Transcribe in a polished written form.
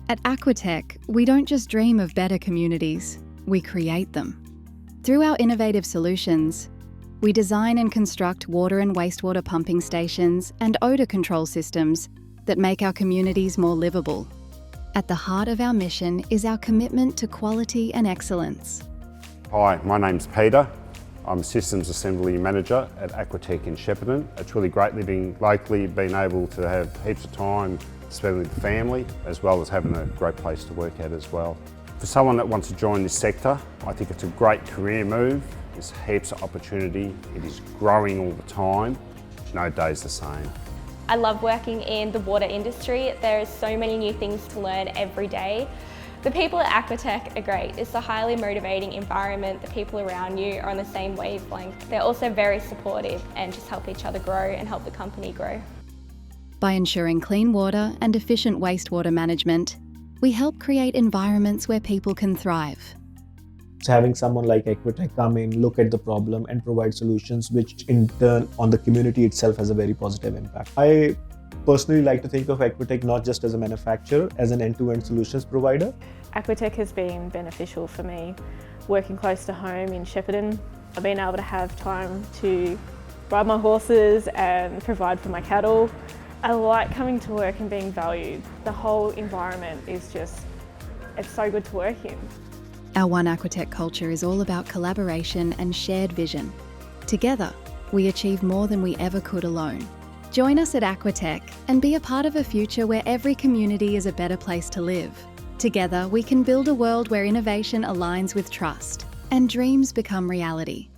At Aquatec, we don't just dream of better communities, we create them. Through our innovative solutions, we design and construct water and wastewater pumping stations and odour control systems that make our communities more livable. At the heart of our mission is our commitment to quality and excellence. Hi, my name's Peter. I'm Systems Assembly Manager at Aquatec in Shepparton. It's really great living locally, being able to have heaps of time to spend with the family, as well as having a great place to work at as well. For someone that wants to join this sector, I think it's a great career move. There's heaps of opportunity. It is growing all the time. No day's the same. I love working in the water industry. There are so many new things to learn every day. The people at Aquatec are great. It's a highly motivating environment. The people around you are on the same wavelength. They're also very supportive and just help each other grow and help the company grow. By ensuring clean water and efficient wastewater management, we help create environments where people can thrive. So having someone like Aquatec come in, look at the problem and provide solutions, which in turn on the community itself has a very positive impact. I personally like to think of Aquatec not just as a manufacturer, as an end-to-end solutions provider. Aquatec has been beneficial for me. Working close to home in Shepparton, I've been able to have time to ride my horses and provide for my cattle. I like coming to work and being valued. The whole environment is just, it's so good to work in. Our One Aquatec culture is all about collaboration and shared vision. Together, we achieve more than we ever could alone. Join us at Aquatec and be a part of a future where every community is a better place to live. Together, we can build a world where innovation aligns with trust and dreams become reality.